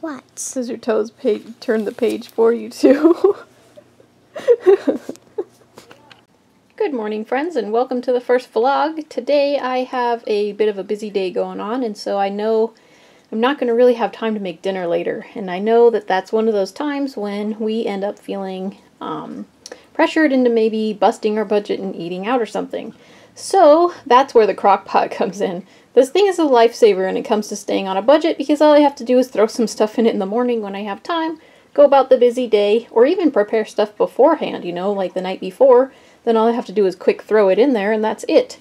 What? Because your toes turn the page for you too. Good morning, friends, and welcome to the first vlog. Today I have a bit of a busy day going on, and so I know I'm not going to really have time to make dinner later. And I know that that's one of those times when we end up feeling pressured into maybe busting our budget and eating out or something. So that's where the crock pot comes in. This thing is a lifesaver when it comes to staying on a budget, because all I have to do is throw some stuff in it in the morning when I have time, go about the busy day, or even prepare stuff beforehand, you know, like the night before. Then all I have to do is quick throw it in there and that's it.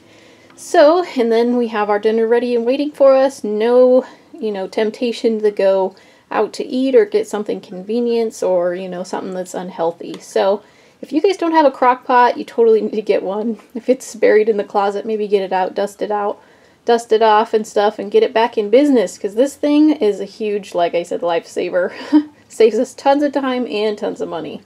So, and then we have our dinner ready and waiting for us. No, temptation to go out to eat or get something convenience or, something that's unhealthy. So, if you guys don't have a crock pot, you totally need to get one. If it's buried in the closet, maybe get it out, dust it off and stuff, and get it back in business, because this thing is a huge, like I said, lifesaver. Saves us tons of time and tons of money.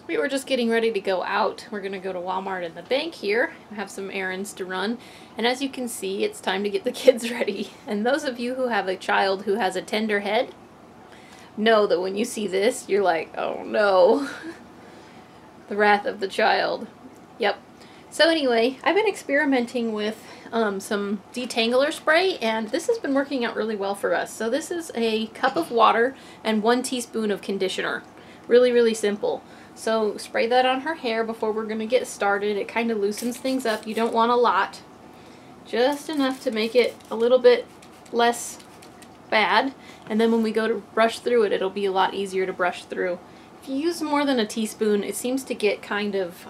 We were just getting ready to go out. We're going to go to Walmart and the bank here. I have some errands to run. And as you can see, it's time to get the kids ready. And those of you who have a child who has a tender head know that when you see this, you're like, oh no. The wrath of the child. Yep. So anyway, I've been experimenting with some detangler spray, and this has been working out really well for us. So this is a cup of water and 1 teaspoon of conditioner. Really, really simple. So spray that on her hair before we're going to get started. It kind of loosens things up. You don't want a lot. Just enough to make it a little bit less bad. And then when we go to brush through it, it'll be a lot easier to brush through. If you use more than a teaspoon, it seems to get kind of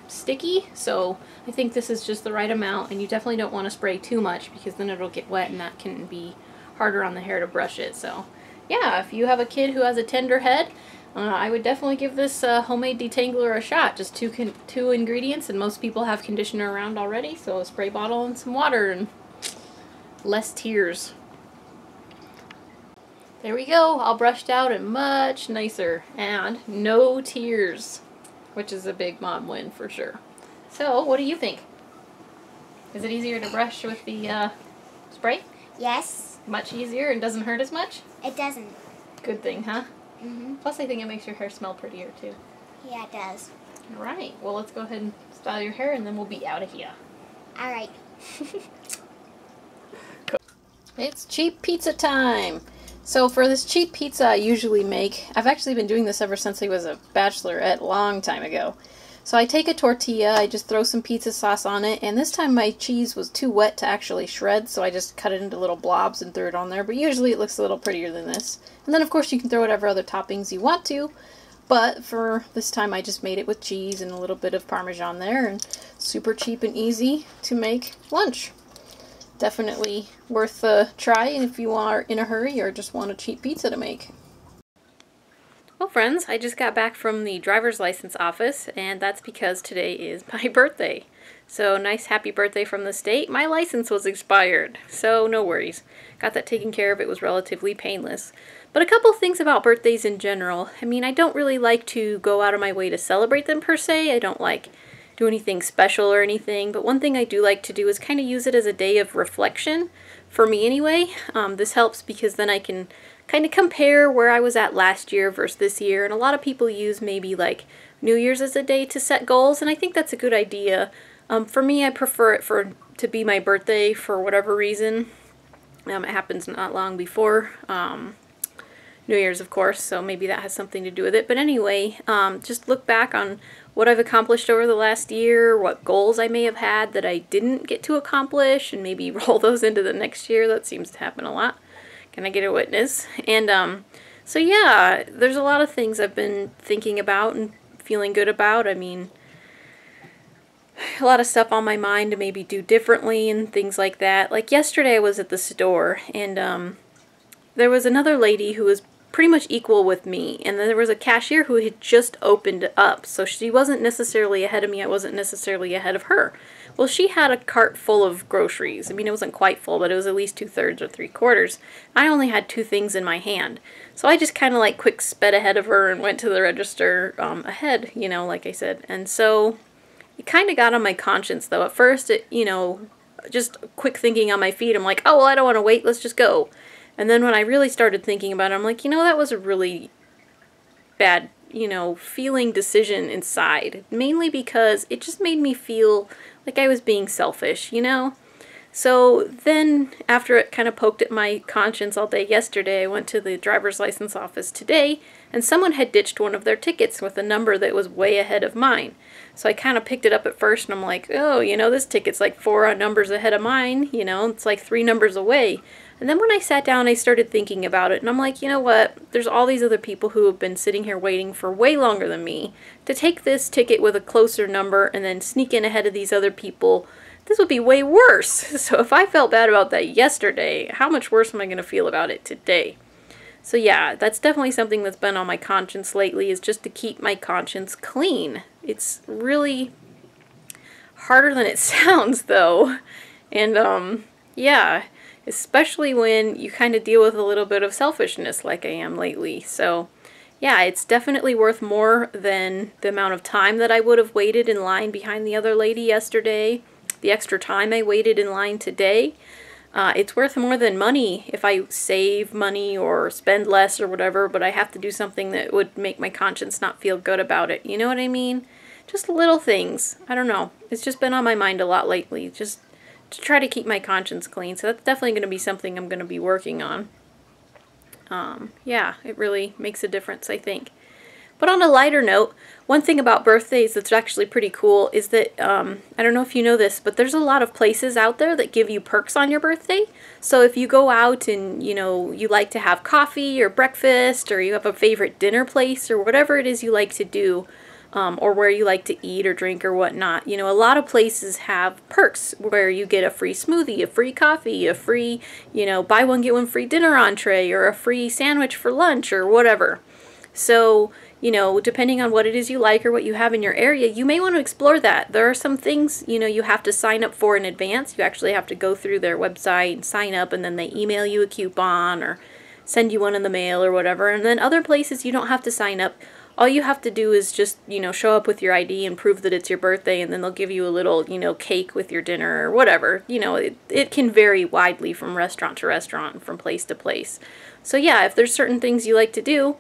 sticky. So I think this is just the right amount. And you definitely don't want to spray too much, because then it'll get wet and that can be harder on the hair to brush it. So yeah, if you have a kid who has a tender head, I would definitely give this homemade detangler a shot. Just two ingredients, and most people have conditioner around already, so a spray bottle and some water, and less tears. There we go, all brushed out and much nicer, and no tears, which is a big mom win for sure. So, what do you think? Is it easier to brush with the spray? Yes. Much easier and doesn't hurt as much? It doesn't. Good thing, huh? Mm-hmm. Plus, I think it makes your hair smell prettier, too. Yeah, it does. Alright, well, let's go ahead and style your hair, and then we'll be out of here. Alright. It's cheap pizza time! So for this cheap pizza I usually make, I've actually been doing this ever since I was a bachelorette, a long time ago. So I take a tortilla, I just throw some pizza sauce on it, and this time my cheese was too wet to actually shred, so I just cut it into little blobs and threw it on there, but usually it looks a little prettier than this. And then of course you can throw whatever other toppings you want to, but for this time I just made it with cheese and a little bit of Parmesan there, and super cheap and easy to make lunch. Definitely worth a try if you are in a hurry or just want a cheap pizza to make. Well, friends, I just got back from the driver's license office, and that's because today is my birthday. So, nice happy birthday from the state. My license was expired, so no worries. Got that taken care of. It was relatively painless. But a couple things about birthdays in general. I mean, I don't really like to go out of my way to celebrate them per se. I don't like do anything special or anything, but one thing I do like to do is kind of use it as a day of reflection, for me anyway. This helps because then I can kind of compare where I was at last year versus this year, and a lot of people use maybe like New Year's as a day to set goals, and I think that's a good idea. For me, I prefer it to be my birthday for whatever reason. It happens not long before New Year's, of course, so maybe that has something to do with it. But anyway, just look back on what I've accomplished over the last year, what goals I may have had that I didn't get to accomplish, and maybe roll those into the next year. That seems to happen a lot. Can I get a witness? And so yeah, there's a lot of things I've been thinking about and feeling good about. I mean, a lot of stuff on my mind to maybe do differently and things like that. Like yesterday I was at the store, and there was another lady who was pretty much equal with me, and then there was a cashier who had just opened up, so she wasn't necessarily ahead of me, I wasn't necessarily ahead of her. Well, she had a cart full of groceries. I mean, it wasn't quite full, but it was at least 2/3 or 3/4. I only had 2 things in my hand, so I just kind of like quick sped ahead of her and went to the register ahead, you know, like I said. And so it kind of got on my conscience, though. At first, it, you know, just quick thinking on my feet, I'm like, oh, well, I don't want to wait, let's just go. And then when I really started thinking about it, I'm like, you know, that was a really bad, you know, feeling decision inside. Mainly because it just made me feel like I was being selfish, you know? So then, after it kind of poked at my conscience all day yesterday, I went to the driver's license office today, and someone had ditched one of their tickets with a number that was way ahead of mine. So I kind of picked it up at first, and I'm like, oh, you know, this ticket's like 4 numbers ahead of mine, you know, it's like 3 numbers away. And then when I sat down, I started thinking about it, and I'm like, you know what, there's all these other people who have been sitting here waiting for way longer than me to take this ticket with a closer number and then sneak in ahead of these other people. This would be way worse. So if I felt bad about that yesterday, how much worse am I going to feel about it today? So yeah, that's definitely something that's been on my conscience lately, is just to keep my conscience clean. It's really harder than it sounds, though. And yeah, especially when you kind of deal with a little bit of selfishness like I am lately. So yeah, it's definitely worth more than the amount of time that I would have waited in line behind the other lady yesterday. The extra time I waited in line today, it's worth more than money if I save money or spend less or whatever, but I have to do something that would make my conscience not feel good about it. You know what I mean? Just little things. I don't know. It's just been on my mind a lot lately, just to try to keep my conscience clean. So that's definitely going to be something I'm going to be working on. Yeah, it really makes a difference, I think. But on a lighter note, one thing about birthdays that's actually pretty cool is that, I don't know if you know this, but there's a lot of places out there that give you perks on your birthday. So if you go out and, you know, you like to have coffee or breakfast, or you have a favorite dinner place, or whatever it is you like to do, or where you like to eat or drink or whatnot, you know, a lot of places have perks where you get a free smoothie, a free coffee, a free, you know, buy one get one free dinner entree, or a free sandwich for lunch, or whatever. So, you know, depending on what it is you like or what you have in your area, you may want to explore that. There are some things, you know, you have to sign up for in advance. You actually have to go through their website and sign up, and then they email you a coupon or send you one in the mail or whatever. And then other places you don't have to sign up. All you have to do is just, you know, show up with your ID and prove that it's your birthday, and then they'll give you a little, you know, cake with your dinner or whatever. You know, it can vary widely from restaurant to restaurant and from place to place. So yeah, if there's certain things you like to do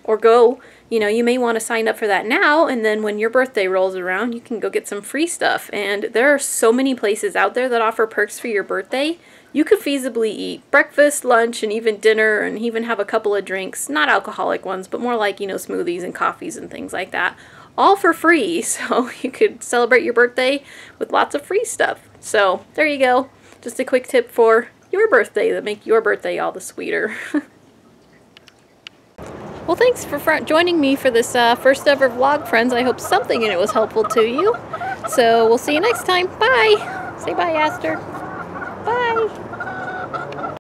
or go, you know, you may want to sign up for that now, and then when your birthday rolls around, you can go get some free stuff. And there are so many places out there that offer perks for your birthday. You could feasibly eat breakfast, lunch, and even dinner, and even have a couple of drinks, not alcoholic ones, but more like, you know, smoothies and coffees and things like that, all for free. So you could celebrate your birthday with lots of free stuff. So there you go. Just a quick tip for your birthday that make your birthday all the sweeter. Well, thanks for joining me for this first ever vlog, friends. I hope something in it was helpful to you. So we'll see you next time. Bye. Say bye, Aster. Bye.